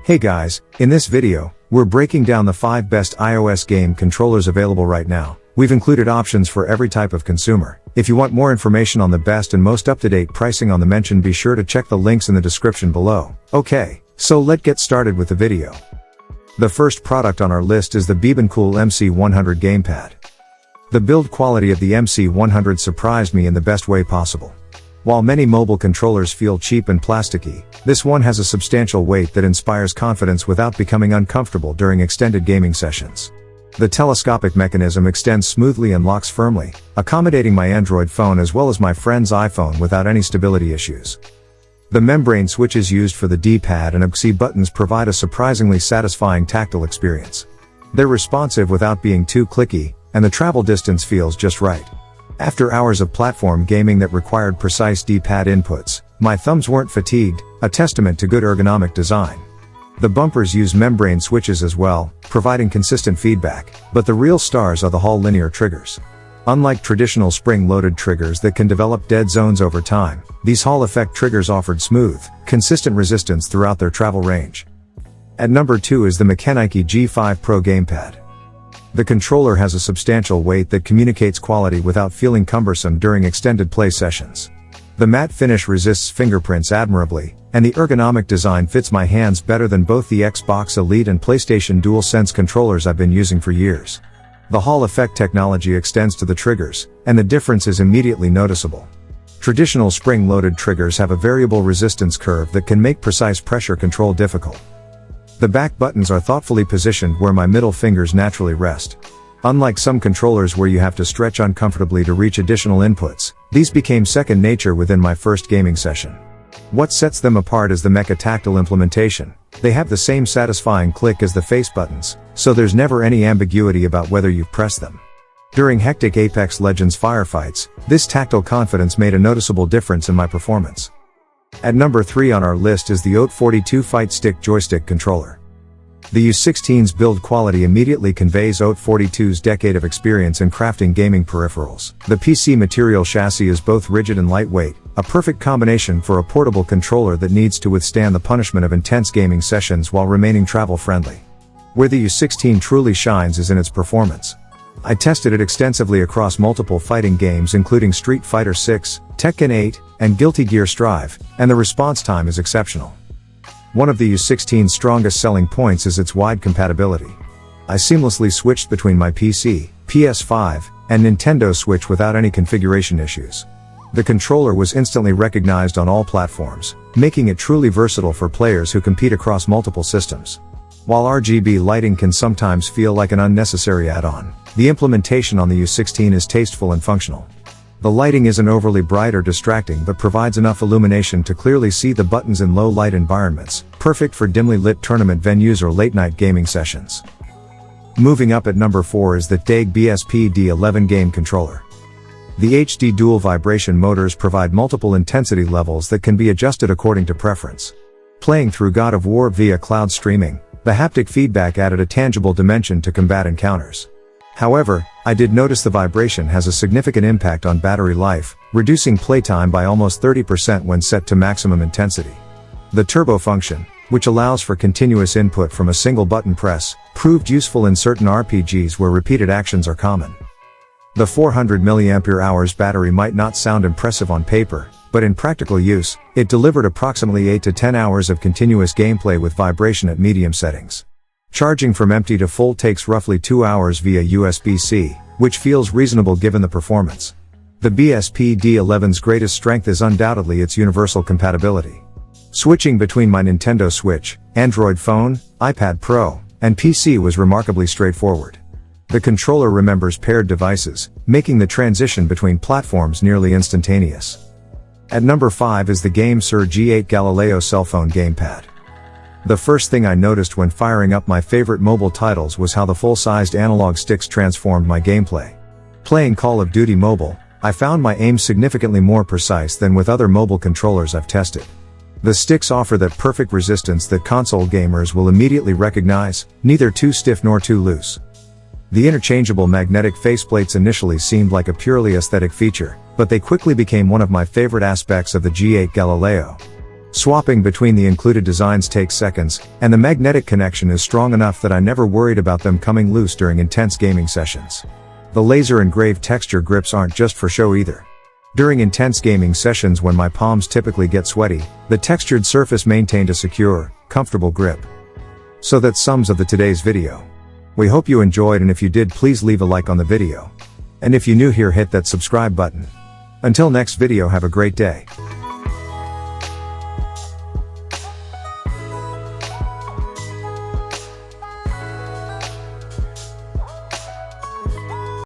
Hey guys, in this video, we're breaking down the 5 best iOS game controllers available right now. We've included options for every type of consumer. If you want more information on the best and most up-to-date pricing on the mention, be sure to check the links in the description below. Okay, so let's get started with the video. The first product on our list is the BEBONCOOL MC100 Gamepad. The build quality of the MC100 surprised me in the best way possible. While many mobile controllers feel cheap and plasticky, this one has a substantial weight that inspires confidence without becoming uncomfortable during extended gaming sessions. The telescopic mechanism extends smoothly and locks firmly, accommodating my Android phone as well as my friend's iPhone without any stability issues. The membrane switches used for the D-pad and ABC buttons provide a surprisingly satisfying tactile experience. They're responsive without being too clicky, and the travel distance feels just right. After hours of platform gaming that required precise D-pad inputs, my thumbs weren't fatigued, a testament to good ergonomic design. The bumpers use membrane switches as well, providing consistent feedback, but the real stars are the Hall linear triggers. Unlike traditional spring-loaded triggers that can develop dead zones over time, these Hall effect triggers offered smooth, consistent resistance throughout their travel range. At number 2 is the Machenike G5 Pro Gamepad. The controller has a substantial weight that communicates quality without feeling cumbersome during extended play sessions. The matte finish resists fingerprints admirably, and the ergonomic design fits my hands better than both the Xbox Elite and PlayStation DualSense controllers I've been using for years. The Hall effect technology extends to the triggers, and the difference is immediately noticeable. Traditional spring-loaded triggers have a variable resistance curve that can make precise pressure control difficult. The back buttons are thoughtfully positioned where my middle fingers naturally rest. Unlike some controllers where you have to stretch uncomfortably to reach additional inputs, these became second nature within my first gaming session. What sets them apart is the Mecha tactile implementation. They have the same satisfying click as the face buttons, so there's never any ambiguity about whether you've pressed them. During hectic Apex Legends firefights, this tactile confidence made a noticeable difference in my performance. At number 3 on our list is the OT42 FightStick Joystick controller. The U16's build quality immediately conveys OT42's decade of experience in crafting gaming peripherals. The PC material chassis is both rigid and lightweight, a perfect combination for a portable controller that needs to withstand the punishment of intense gaming sessions while remaining travel-friendly. Where the U16 truly shines is in its performance. I tested it extensively across multiple fighting games including Street Fighter 6, Tekken 8, and Guilty Gear Strive, and the response time is exceptional. One of the U16's strongest selling points is its wide compatibility. I seamlessly switched between my PC, PS5, and Nintendo Switch without any configuration issues. The controller was instantly recognized on all platforms, making it truly versatile for players who compete across multiple systems. While RGB lighting can sometimes feel like an unnecessary add-on, the implementation on the U16 is tasteful and functional. The lighting isn't overly bright or distracting but provides enough illumination to clearly see the buttons in low-light environments, perfect for dimly lit tournament venues or late-night gaming sessions. Moving up at number 4 is the TDAEG BSP-D11 game controller. The HD dual vibration motors provide multiple intensity levels that can be adjusted according to preference. Playing through God of War via cloud streaming, the haptic feedback added a tangible dimension to combat encounters. However, I did notice the vibration has a significant impact on battery life, reducing playtime by almost 30% when set to maximum intensity. The turbo function, which allows for continuous input from a single button press, proved useful in certain RPGs where repeated actions are common. The 400 mAh battery might not sound impressive on paper, but in practical use, it delivered approximately 8 to 10 hours of continuous gameplay with vibration at medium settings. Charging from empty to full takes roughly 2 hours via USB-C, which feels reasonable given the performance. The BSP-D11's greatest strength is undoubtedly its universal compatibility. Switching between my Nintendo Switch, Android phone, iPad Pro, and PC was remarkably straightforward. The controller remembers paired devices, making the transition between platforms nearly instantaneous. At number 5 is the GameSir G8 Galileo Cellphone Gamepad. The first thing I noticed when firing up my favorite mobile titles was how the full-sized analog sticks transformed my gameplay. Playing Call of Duty Mobile, I found my aim significantly more precise than with other mobile controllers I've tested. The sticks offer that perfect resistance that console gamers will immediately recognize, neither too stiff nor too loose. The interchangeable magnetic faceplates initially seemed like a purely aesthetic feature, but they quickly became one of my favorite aspects of the G8 Galileo. Swapping between the included designs takes seconds, and the magnetic connection is strong enough that I never worried about them coming loose during intense gaming sessions. The laser engraved texture grips aren't just for show either. During intense gaming sessions when my palms typically get sweaty, the textured surface maintained a secure, comfortable grip. So that sums up today's video. We hope you enjoyed, and if you did, please leave a like on the video. And if you're new here, hit that subscribe button. Until next video, have a great day.